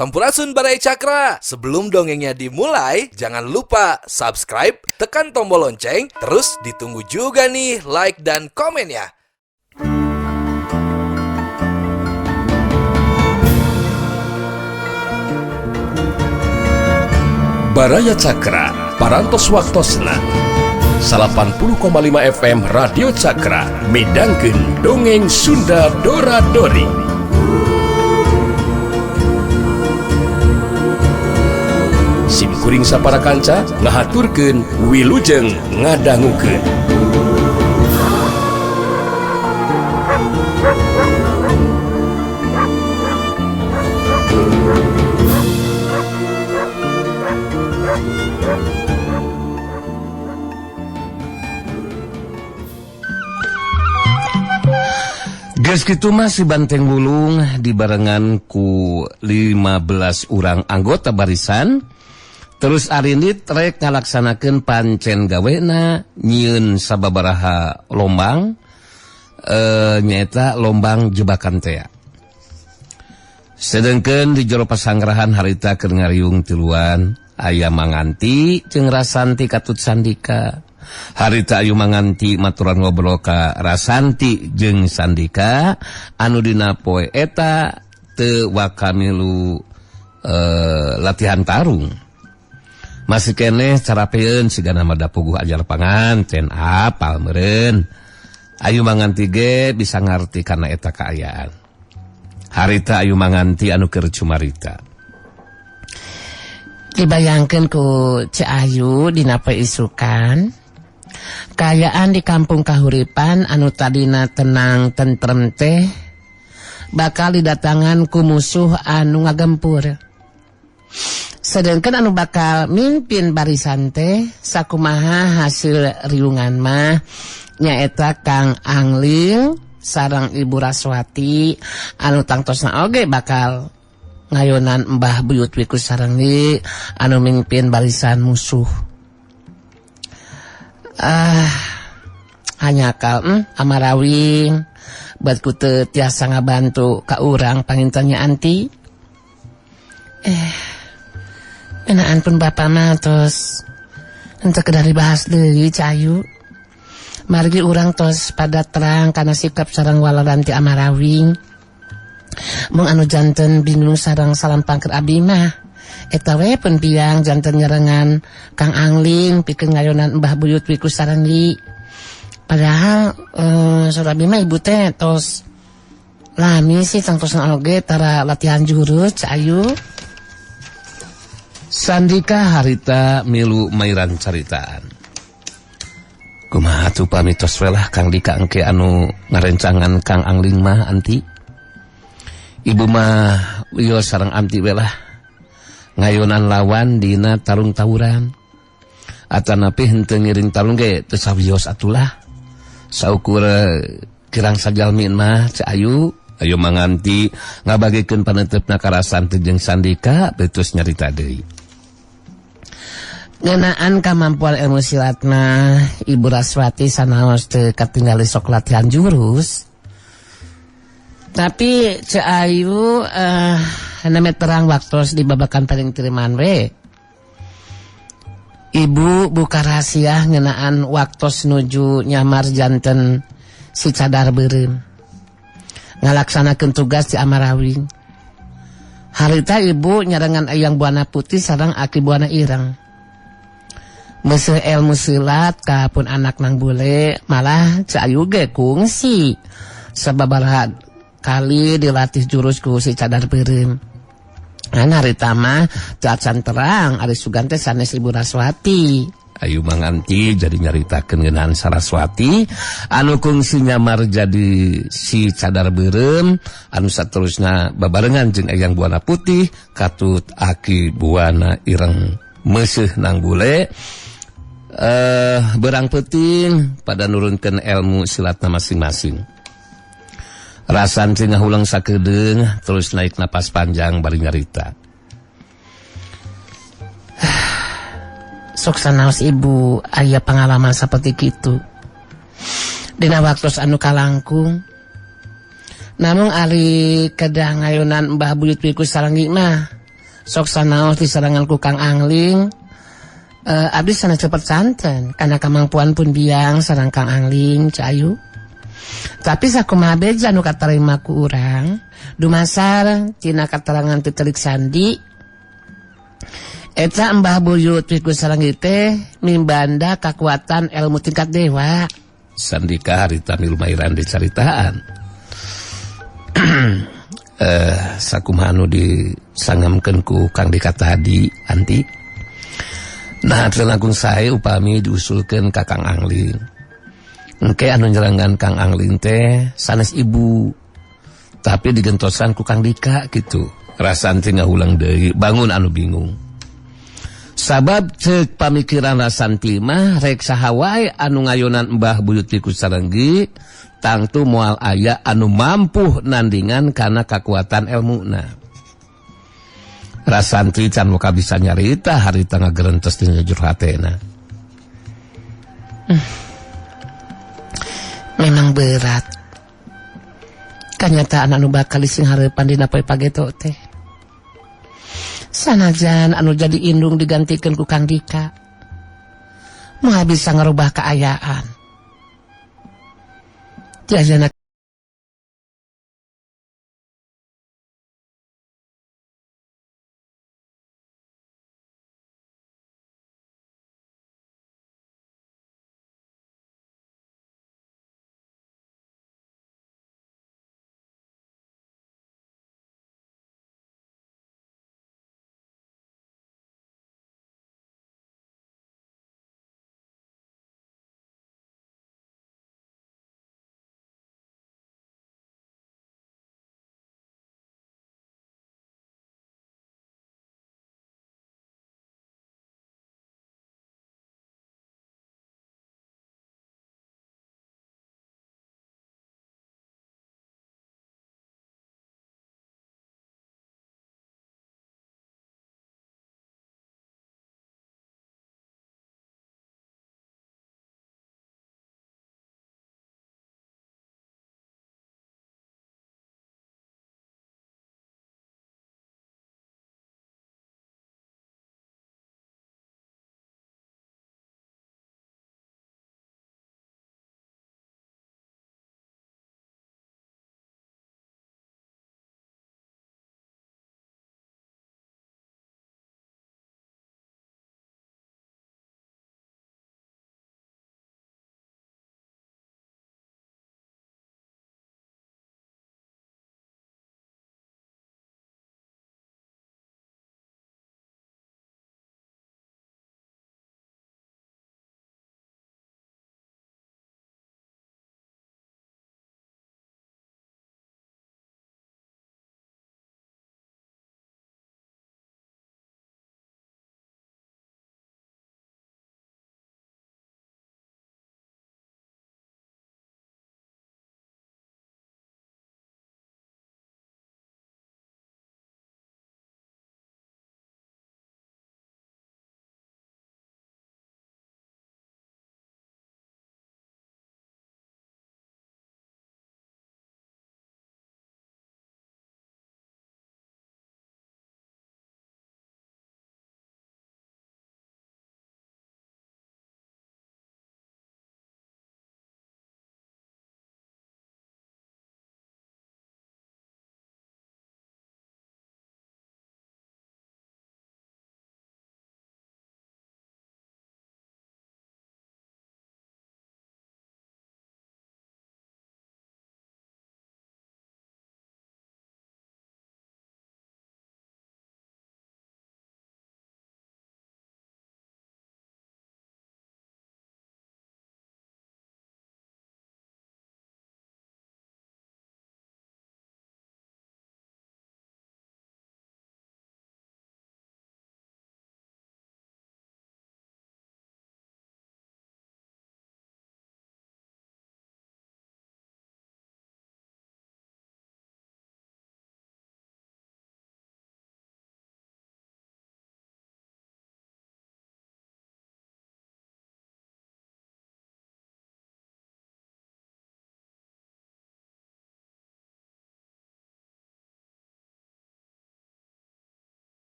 Sampurasun Barai Cakra. Sebelum dongengnya dimulai, jangan lupa subscribe, tekan tombol lonceng, terus ditunggu juga nih like dan komennya. Baraya Cakra, parantos waktosna 80,5 FM Radio Cakra, midangkeun dongeng Sunda Dora-Dori. Simkuring sapara kanca ngahaturkeun wilujeng ngadangukeun. Geus kitu mah si Banteng Wulung dibarengan ku 15 urang anggota barisan. Terus arinit rek ngalaksanakeun pancen gawena nyieun sababaraha lombang nyaeta lombang jebakan tea. Sedengkeun di jero pasangrahan harita keur ngariung tiluan aya Manganti jeung Rasanti Katut Sandika. Harita ayu Manganti maturan ngobrol ka Rasanti jeung Sandika anu dina poe eta teu wakamilu latihan tarung. Masih keneh carapeun sigana mada puguh ajar panganten apal meureun. Ayu Manganti ge bisa ngarti kana eta kaayaan. Harita ayu Manganti anu keur cumarita. Dibayangkeun ku Ci Ayu dina poe isukan. Kaayaan di kampung kahuripan anu tadina tenang tentrem teh bakal didatangan ku musuh anu ngagempur. Sedangkan anu bakal mimpin barisan teh sakumaha hasil riungan mah nyaeta Kang Angling sareng Ibu Raswati anu tangtosna oge bakal ngayonan Mbah Buyut Wiku Sarenggi anu mimpin barisan musuh. Hanyakal Amarawing buat ku teu tiasa ngabantu ka urang pangintanya Anti. Enaan pun Bapak mah tos henteu kedah dibahas deui Cayu. Margi urang tos pada terang kana sikap sareng waladan ti Amarawing. Mung anu janten bingung sareng salampang keur abdi mah eta we pun biang janten nyerengan Kang Angling pikeun ngayonan Mbah Buyut Wiku Sarenggi. Padahal Surabi mah ibu teh tos lami sih tangtosna oge tara latihan jurus Cayu. Sandika harita milu mairan caritaan. Kumaha tu pamitos we lah Kang Dika engke anu ngarencangan Kang Angling mah Anti. Ibu mah lieu sareng Anti we lah ngayonan lawan dina tarung tawuran. Atanapi henteu ngiring tarung ge teu sawios atulah. Saukur kirang sajalmin mah Ci Ayu ayo Manganti ngabagikeun paneutupna ka Rasanti jeung Sandika betus nyarita deui. Ngeunaan kamampuan ilmu silatna Ibu Raswati sanaos teu katinggali sok latihan jurus. Tapi Ci Ayu neme terang waktos di babakan paling tiriman we. Ibu buka rahasia ngeunaan waktos nuju nyamar janten si cadar beureum. Ngalaksanakeun tugas di Amarawing. Harita ibu nyarengan Eyang Buana Putih sareng Aki Buana Ireng. Meseuh ilmu silat ka pun anak nang bule malah Ci Ayu ge kungsi sababaraha kali dilatih jurus ku si cadar beureum. Harita mah teu acan terang ari sugan teh sanes Ibu Raswati. Ayu Manganti jadi nyaritakeun ngeunaan Saraswati anu kungsi nyamar jadi si cadar beureum anu saterusna babarengan jeung Eyang Buana Putih katut Aki Buana Ireng meseuh nang bule. Berang penting pada nurunkeun ilmu silatna masing-masing. Rasanti ngahulang sakedeung terus naik napas panjang bari nyarita. Sok sanaos ibu aya pengalaman seperti kitu. Dina waktos anu kalangkung. Namun ari kedah ngayunan Mbah Buyut Wiku Sarenggi mah sok sanaos diserangan ku Kang Angling. Abdi sana cepet santen karena kemampuan pun biang sareng Kang Angling Cayu. Tapi sakumaha beja nu katarima ku urang dumasar tina katerangan ti Telik Sandi eta Mbah Buyut ku sareng teh mimbanda kakuatan ilmu tingkat dewa. Sandika harita milmairan dicaritaan. Sakumaha nu disangamkeun ku Kang Dika tadi anti. Nah, Agung sae upami diusulkeun ka Kang Angling. Engke anu nyerangan Kang Angling teh sanes ibu. Tapi digentosan ku Kang Dika gitu. Rasan teh ngahulang deui, bangun anu bingung. Sabab ceuk pamikiran Rasanti mah rek saha wae anu ngayonan Mbah Buyut ku sarenggi tangtu moal aya anu mampu nandingan kana kakuatan ilmuna. Rasanti can muka bisa nyarita harita ngagerentes tina jujur hatena. Memang berat. Kenyataan anu bakal sing hareupan dina poe pageto teh. Sanajan anu jadi indung digantikeun ku Kang Dika. Moal bisa ngerubah keayaan. Tiasana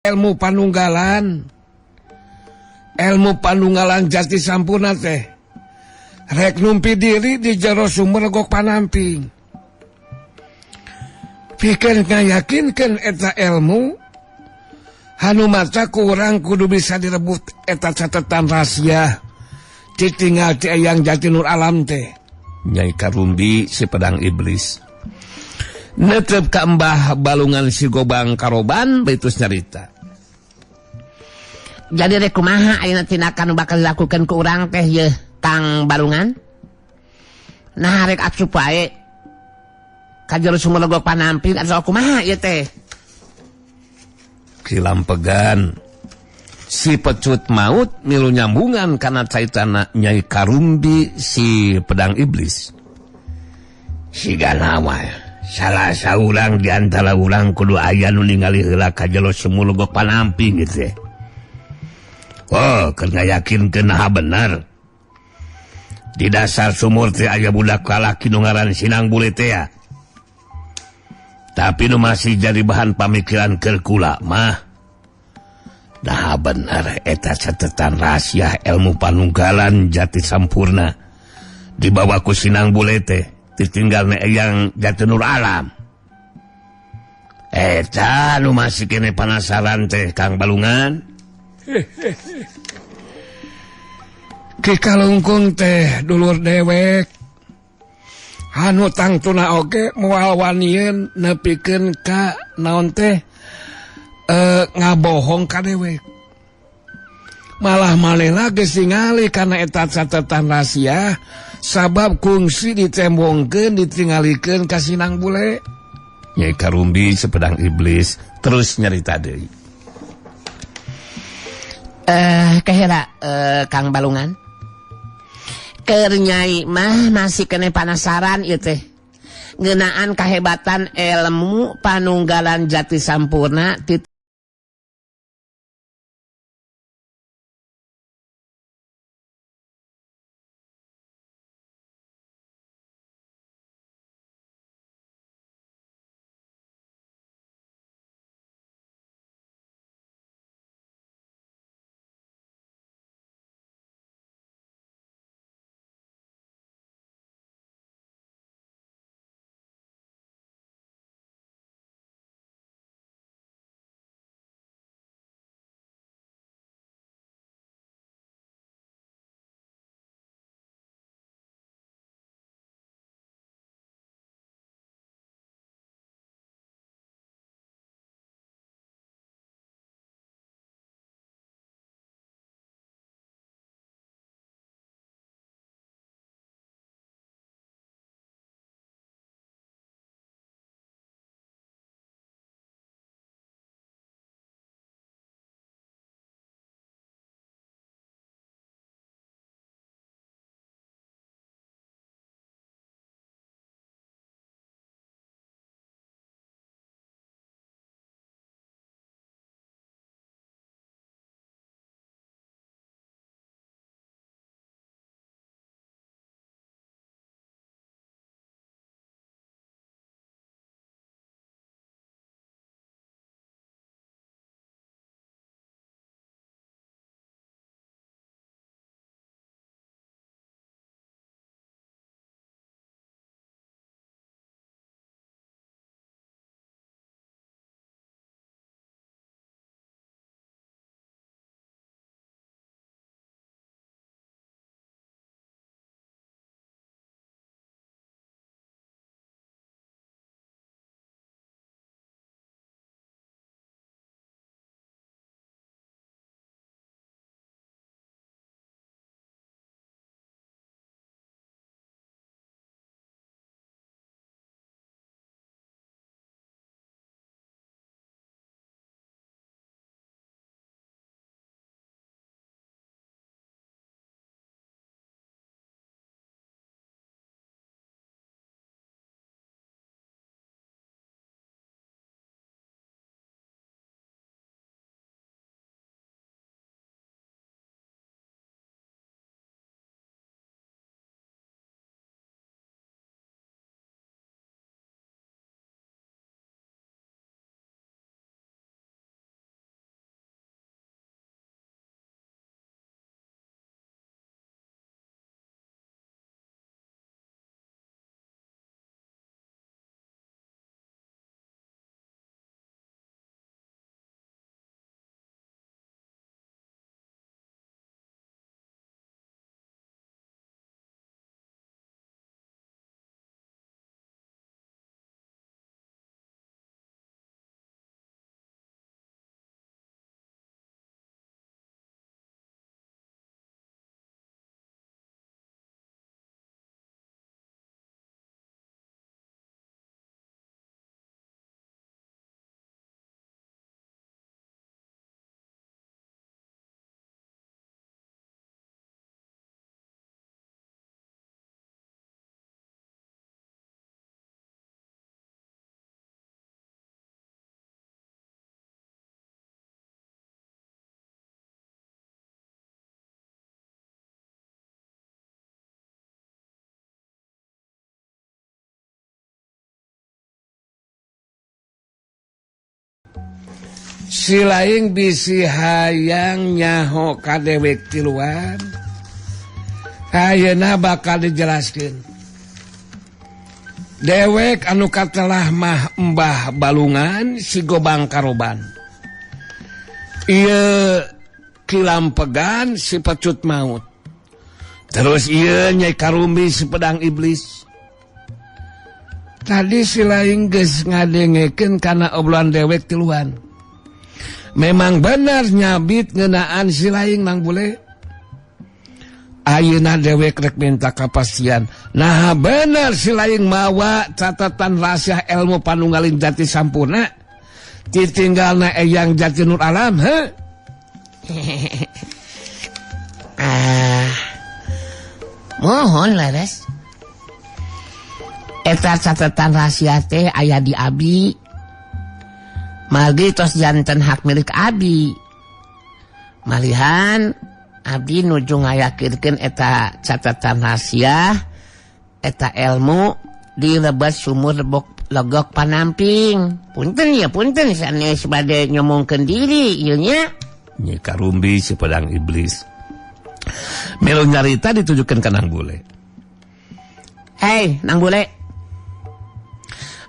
ilmu panunggalan jati sampurna teh rek numpi diri di jero sumber gok panamping pikir ngayakinkeun eta ilmu hanu maca kurang kudu bisa direbut eta catatan rahasia ditinggal ti Eyang Jati Nur Alam teh Nyai Karumbi si pedang iblis netep ka Mbah Balungan si Gobang Karoban beitus nyarita. Jadi rek kumaha ayeuna tindakan bakal dilakukan ku urang teh ye Kang Balungan? Nah rek asup wae ka jero sumur gok panamping asa kumaha ieu teh? Kilampegan si pecut maut milu nyambungan kana caitana Nyai Karumbi si pedang iblis. Sigana wae salah saurang di antara urang kudu aya nu ningali heula ka jero sumur gok panamping gitu. Oh, kena yakinkeun ha bener. Di dasar sumur teh aya budak lalaki nu ngaran Sinang Bule teh ya. Tapi nu masih jadi bahan pamikiran keur kula mah. Nah bener eta catatan rahasia ilmu panunggalan jati sampurna dibawa ku Sinang Bule teh ditinggalna Eyang Jati Nur Alam. Eta nu masih kene penasaran teh Kang Balungan. Ki Kalungkung teh dulur dewek anu tangtuna oge moal wanieun nepikeun ka naon teh ngabohong ka dewek malah manehna geus ningali kana eta catatan rahasia sabab kungsi ditembongkeun ditingalikeun ka Sinang Bule. Nyai Karumbi sepedang iblis terus nyarita deui. Kehera Kang Balungan keur Nyai mah masih kene penasaran ieu teh ngeunaan kahebatan ilmu panunggalan jati sampurna ti si lain bisi hayang nyaho ka dewek tiluan ayeuna bakal dijelaskeun dewek anu katelah mah Mbah Balungan si Gobang Karoban ieu Kilampegan si Pecut Maut terus ieu Nyai Karumbi si Pedang Iblis. Tadi si lain geus ngadengekeun kana obrolan dewek tiluan. Memang benar nyabit ngeunaan si lain Nang Bule. Ayeuna dewek rek minta kapastian. Nah benar si lain mawa catatan rahasia ilmu panunggalin jati sampurna. Ditinggalna Eyang Jati Nur Alam, he? Mohon leres. Eta catatan rahasia teh aya di abi. Malgi tos janten hak milik abi. Malihan abdi nuju ngayakirkeun eta catatan rahasia eta ilmu di lebat sumur logok panamping. Punten ya punten sanes bade nyomongkeun diri ieu nya. Nyai Karumbi si Pedang Iblis. Melu nyarita ditujukeun ka Nang Bule. Hei Nang Bule.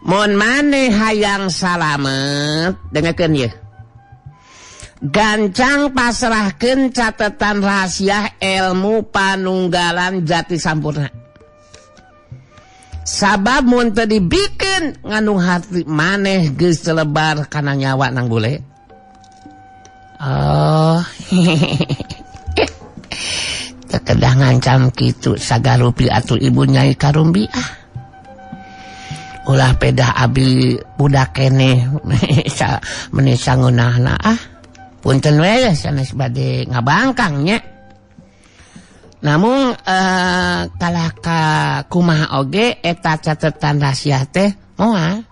Mun maneh hayang salamet dengekeun ieu. Gancang pasrahkeun catatan rahasia ilmu panunggalan jati sampurna. Sabab mun teu dibikeun nganu hati maneh geus telebar kana nyawa Nang Bule. Oh. Teu kedah ngancam kitu sagarupi atuh ibu Nyai Karumbi ah. Ulah pedah abi budak keneh menisa ngeunahna ah. Punten we sanes bade ngabangkang nya. Namun kalaka kumaha oge eta catatan rahasia teh moal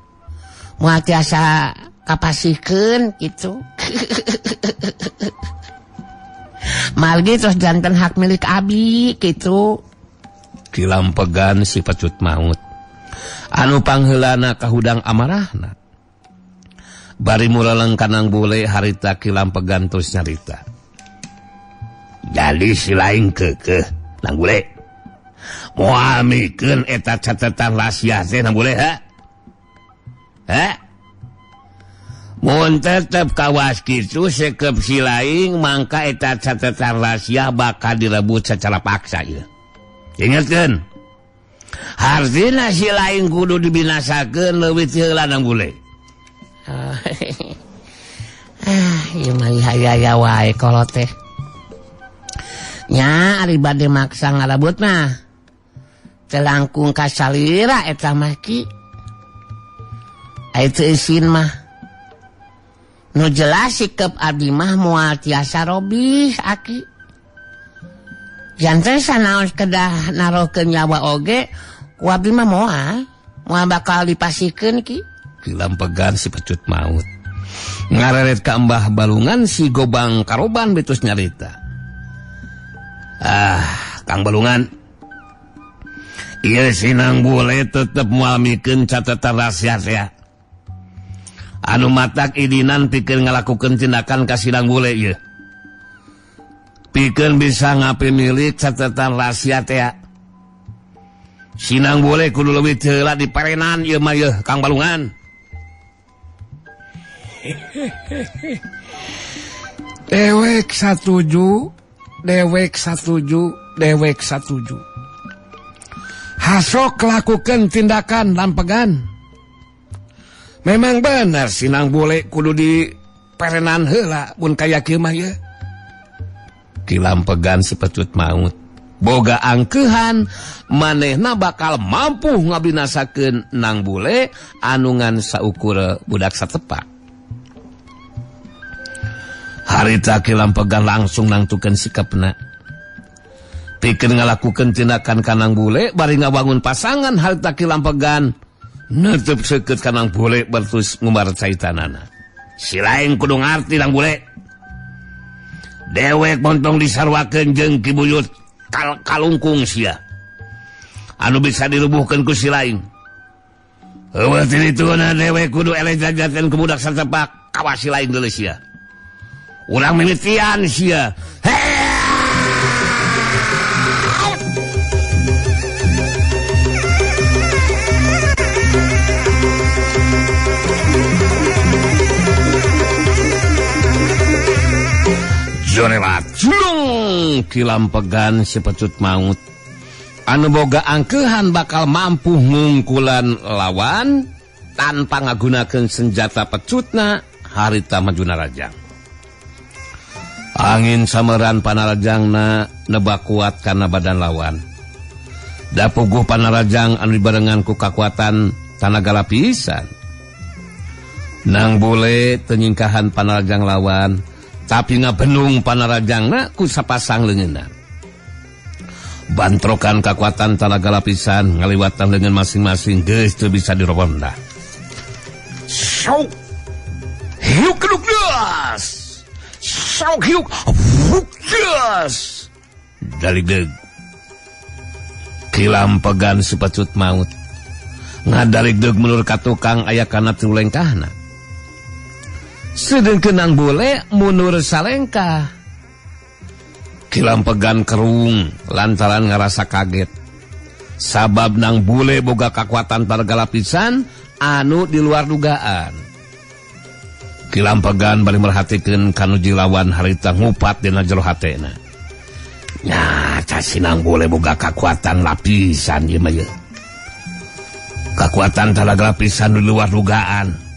tiasa kapasihkeun kitu. Malgi terus janten hak milik abi kitu. Kilampegan si Pecut Maut anu pangheulana kahudang amarahna. Bari muleleng ka Nang Bule harita Kilampegan terus nyarita. Jadi si lain keukeuh Nang Bule. Moal mikeun eta catatan rahasia teh Nang Bule ha? Ha? Mun tetep kawas kitu sekep si lain mangka eta catatan rahasia bakal direbut secara paksa ieu. Ingetkeun. Hartina si lain kudu dibinasakeun leuwih ti heula Nang Bule. Ieu mah hayaya wae kolot teh. Nya ari bade maksa ngalebut mah teu langkung ka salira eta mah ki. Ai teu isin mah nu jelas sikep abdi mah moal tiasa robih aki. Janten sanaos kedah narokeun nyawa oge ku abdi mah moal bakal dipasikeun ki. Kilampegan si Pecut Maut ngareret ka Mbah Balungan si Gobang Karoban betus nyarita. Kang Balungan, ieu si Nang Bule tetep moal mikeun catatan rahasia teh. Anu matak idinan pikeun ngalakukeun tindakan ka si Nang Bule ieu. Pikeun bisa ngapimilik catatan rahasia teh. Si Nang Bule kudu leuwih teu heula diparenan ieu mah yeuh Kang Balungan. Dewek satuju. Hasok lakukan tindakan Lampegan. Memang benar si Nang Bule kudu di perenan heula mun kaya kieu mah ye. Kilampegan si Pecut Maut boga angkeuhan manehna bakal mampu ngabinasakeun Nang Bule anu ngan saukur budak satepak. Harita Kilampegan langsung nangtukeun sikapna. Pikeun ngalakukeun tindakan ka Nang Bule bari ngabangun pasangan harita Kilampegan neuteub seukeut ka Nang Bule bertus ngumbar caitanana. Si lain kudu ngarti Nang Bule. Dewek montong disarwakeun jeung Ki Buyut kalungkung sia. Anu bisa dirubuhkeun ku si lain. Eueuh ti dituna dewek kudu ele jajakeun ke budak satepak kawasi lain dulu sia. Urang mimitian sia. Jorelat julung kilampegan si pecut maut anu boga angkehan bakal mampu ngungkulan lawan tanpa ngagunakeun senjata pecutna harita majuna rajang. Angin sameran panarajangna nebak kuat karena badan lawan. Da puguh panarajang anu dibarengan ku kakuatan tanaga lapisan. Nang bule tenyingkahan panarajang lawan, tapi ngabenung panarajangna ku sapasang leungeunna. Bantrokan kakuatan tanaga lapisan ngaliwatan leungeun masing-masing geus teu bisa diroponda. Sok hiuk keduk deus. Sok hiuk deus. Daligdeug kilampegan si pecut maut ngadaligdeug mundur ka tukang aya kana tulengkahna. Sedengkeun nang bule mundur salengkah. Kilampegan kerung lantaran ngarasa kaget. Sabab nang bule boga kakuatan tanaga lapisan anu di luar dugaan. Kilampegan bari merhatikeun kanuji lawan harita ngupat dina jero hatena. Nya casinang bule boga kakuatan lapisan ieu mah. Kakuatan tanaga lapisan di luar dugaan.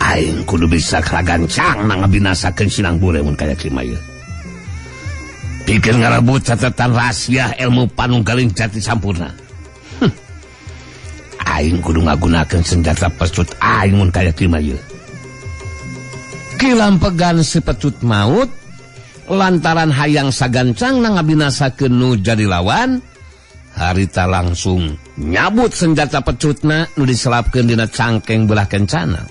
Aing kudu bisa keragancang na ngabinasakeun sinang bule mun kaya kieu mah. Pikir ngarebut catatan rahasia ilmu panunggaling jati sampurna. Aing kudu ngagunakeun senjata pecut aing mun kaya kieu mah. Kilampegan si pecut maut lantaran hayang sagancang na ngabinasakeun nu jadi lawan, harita langsung nyabut senjata pecutna nu diselapkeun dina cangkeng belah kencana.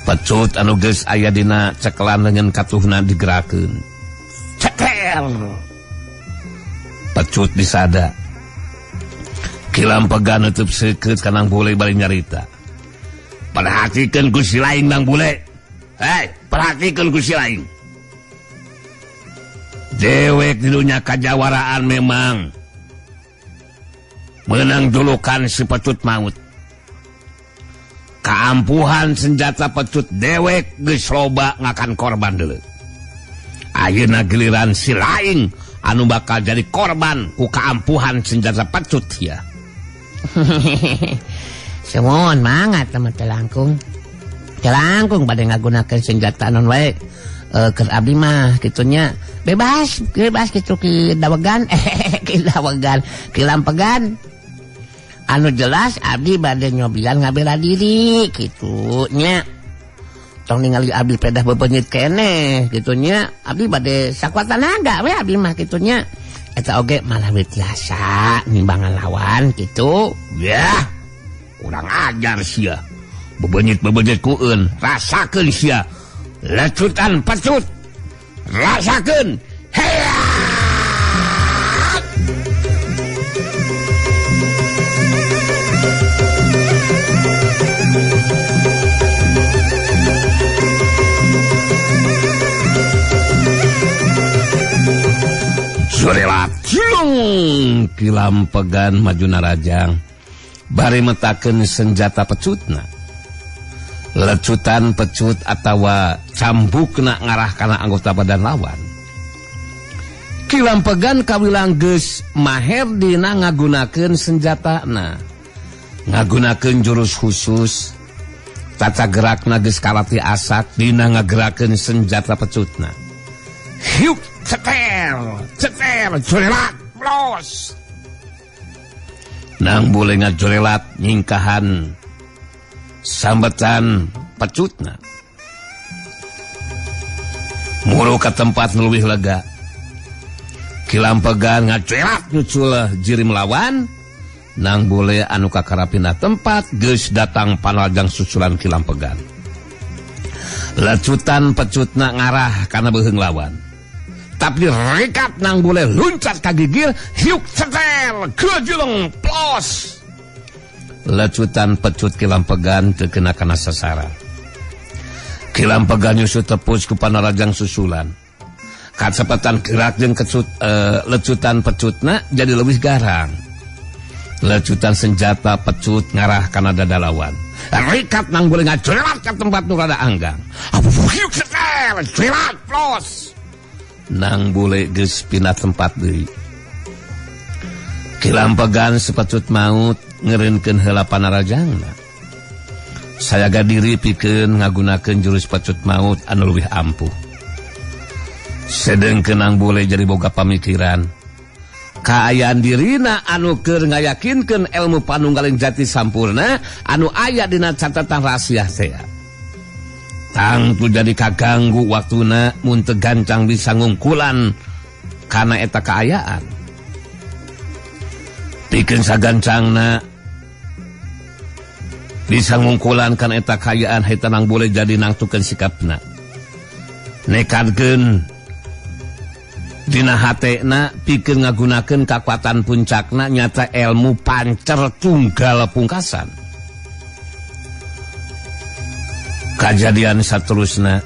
Pecut anu geus aya dina cekelan leungeun katuhna digerakeun. Cekel. Pecut disada. Kilampegan neuteub seukeut ka nang bule bari nyarita. Perhatikeun ku si laing nang bule. Perhatikeun ku si laing. Dewek di dunia kajawaraan memang menang julukan si pecut maut. Kaampuhan senjata pecut dewek geus loba ngakan korban deuleu. Ayeuna giliran si laing anu bakal jadi korban ku kaampuhan senjata pecut ya. Semon mangat teman telangkung. Telangkung bade ngagunakeun senjata non wae. Keur abdi mah kitunya bebas kitu ki dawegan kilampegan. Anu jelas abdi bade nyobian ngabela diri kitunya. Tong ningali abdi pedah bebenyit keneh kitunya. Abdi bade sakuat tenaga we abdi mah kitunya. Eta oge malah biasa nimbangan lawan kitu. Yah. Urang ajar sia. Bebenyit kueun, rasakeun sia. Lecutan pecut. Rasakeun. Heya. Jorelat julung kilampegan majuna rajang bari metakeun senjata pecutna. Lecutan pecut atawa cambukna ngarah kana anggota badan lawan. Kilampegan kawilang geus maher dina ngagunakeun senjatana. Ngagunakeun jurus khusus. Tata gerakna geus kalati asat dina ngagerakeun senjata pecutna. Hiuk ceter, jorelat, blos. Nang bule ngajorelat nyingkahan sambetan pecutna. Muru ke tempat leuwih lega. Kilampegan ngajorelat nyucul jiri melawan. Nang bule anu kakarapina tempat geus datang panajang susulan kilampegan. Lecutan pecutna ngarah kana beuheung lawan. Tapi rekat nang bule luncat ka gigir, hiuk ceter, kejulung plos. lecutan pecut Kilampegan teu kena kana sasaran. Kilampegan nyusut tepus ku Panarajang susulan. Kacepatan gerak jeung lecutan pecutna jadi leuwih garang. Lecutan senjata pecut ngarah kana dada lawan. Rikat nang boleh ngajelat ka tempat nu rada anggang. Jelat plos. Nang boleh geus pindah tempat deui. Kilampegan sepecut maut ngeureunkeun heula Panarajangna. Sayaga diri pikeun ngagunakeun jurus pecut maut anu leuwih ampuh. Sedengkeun nang boleh jadi boga pamikiran. Kaayaan dirina anu keur ngayakinkeun ilmu panunggaling jati sampurna anu aya dina catatan rahasia teh. Tangtu jadi kaganggu waktuna mun teu gancang bisa ngungkulan kana eta kaayaan. Pikeun sagancangna bisa ngungkulan kana eta kaayaan haita nang boleh jadi nangtukeun sikapna. Nekadkeun dina hatena pikeun ngagunakeun kakuatan puncakna nyata ilmu pancer tunggal pungkasan. Kajadian saterusna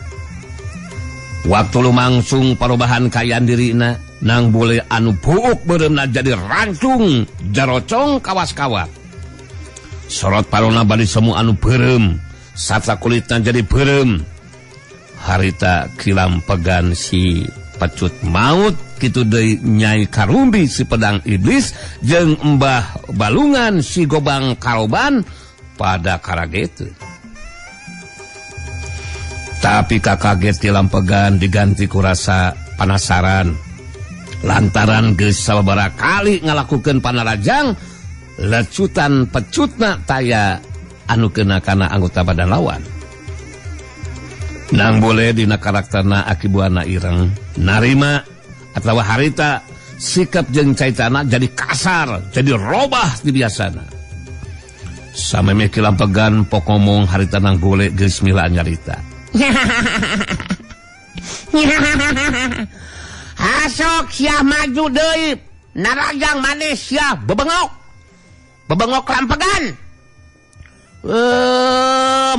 waktu lumangsung parobahan kaayaan dirina nang boleh anu buuk beureumna jadi rancung jarocong kawas-kawat. Sorot parona bari semu anu beureum satla kulitna jadi beureum. Harita Kilampegan si pecut maut kitu deui Nyai Karumbi si pedang iblis jeung Mbah Balungan si gobang karoban pada karagetu. Tapi kakaget Kilampegan diganti ku rasa penasaran lantaran geus sababaraha kali ngalakukeun Panarajang lecutan pecutna taya anu kena kana anggota badan lawan. Nang boleh dina karakterna akibuana ireng narima atawa harita sikap jeung caitana jadi kasar jadi robah di biasana. Sameme Kilampegan pok ngomong harita nang boleh geus mila nyarita. Hasok sia maju deui Narajang manis sia bebengok Kilampegan.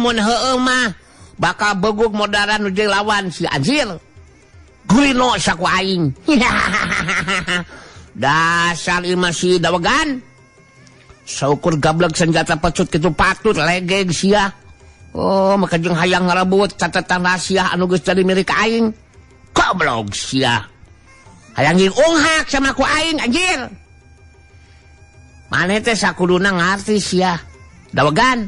Mun heueuh mah bakal beguk modaran nu jeung lawan si anjir. Gulino saku aing. Dasar ieu mah si dawegan. Saukur gablek senjata pecut kitu patut legeg sia. Oh, maka jeung hayang ngarebut catatan rahasia anu geus jadi milik aing. Goblok sia. Hayang unghak sama ku aing anjir. Maneh teh sakuduna ngarti sia. Dawegan.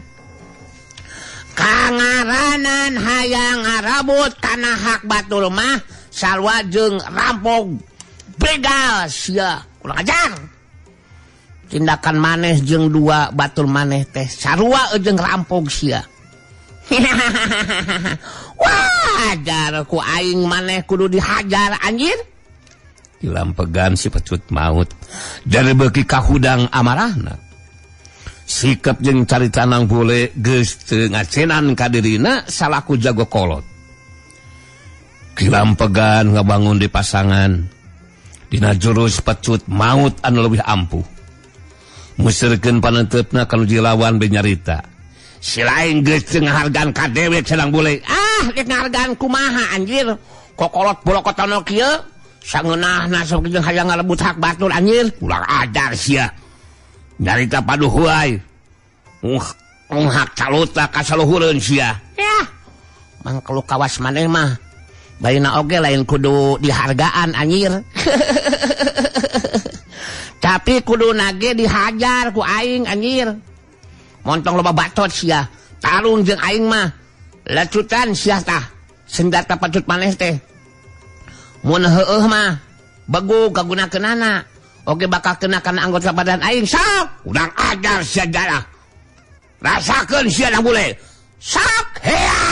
Kangaranan hayang ngarabut kana hak batur mah sarua jeung rampok begal sia. Kurang ajar. Tindakan maneh jeung dua batur maneh teh sarua jeung rampok sia. Wajar ku aing maneh kudu dihajar anjir. Kilampegan si pecut maut jadi beuki kahudang amarahna. Sikap jeung carita nang boleh geus teu ngacenan ka dirina salaku jago kolot. Kilampegan ngabangun di pasangan dina jurus pecut maut anu leuwih ampuh. Musirkeun paneutupna kanu dilawan benyarita. Si lain geus teu ngahargaan ka dewek sedang boleh. Dek ngahargaan kumaha anjir. Kokolot bolokotana kieu sangeunahna sok jeung hayang ngarebut hak batur anjir. Ulah ajar sia. Nyarita paduhuay. Hak caluta kasaluhureun sia. Yah. Mangkelu kawas maneh mah. Baina oge lain kudu dihargaan anjir. Tapi kudu nage dihajar ku aing anjir. Montong loba batot sia. Tarung jeung aing mah. Lecutan sia tah. Senjata pecut maneh teh. Mun heueuh mah begu kagunakeunana. Oge bakal kena kana anggota badan aing sok. Udang ajar sia jalah. Rasakeun sia da bule. Sok heat.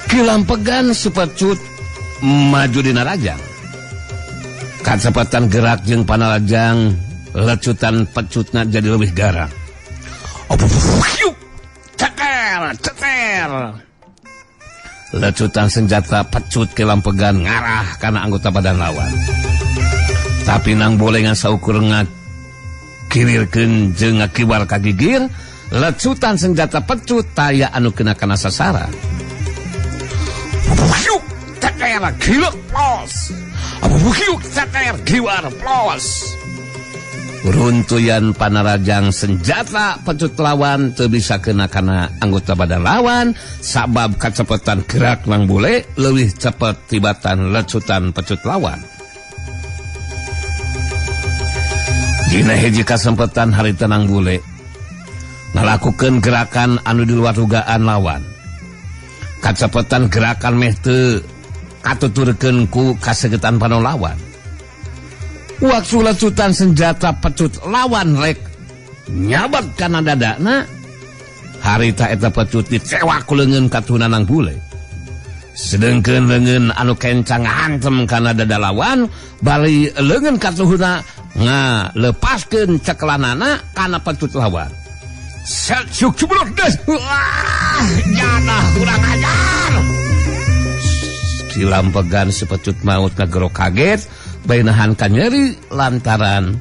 Kilampegan sepecut maju di Narajang. Kacepatan gerak jeung Panarajang lecutan pecutna jadi lebih garang. Ceter. Lecutan senjata pecut ke lampegan ngarah karena anggota badan lawan. Tapi nang bolengan saukur ngakirirkeun jeung ngakiwar kagigir, lecutan senjata pecut taya anu kena kana sasaran. Ceter gila plos. Ceter giwar plos. Runtuyan panarajang senjata pecut lawan teu bisa kena kana anggota badan lawan sabab kacepetan gerak nang bule leuwih cepet tibatan lecutan pecut lawan. Dina hiji kasempetan harita nang bule ngalakukeun gerakan anu di luar dugaan lawan. Kacepetan gerakan meh teu katuturkeun ku kasegetan panu lawan. Waktu lecutan senjata pecut lawan rek nyabak kana dadana, harita eta pecut dicewak ku leungeun katuhna nang bule. Sedengkeun leungeun anu kencang hantem kana dada lawan, bari leungeun katuhna ngalepaskeun ceklanana kana pecut lawan. Syuk cublok des. Wah, janah kurang ajar. Kilampegan sepecut maut ngagero kaget bainahan ka nyeri lantaran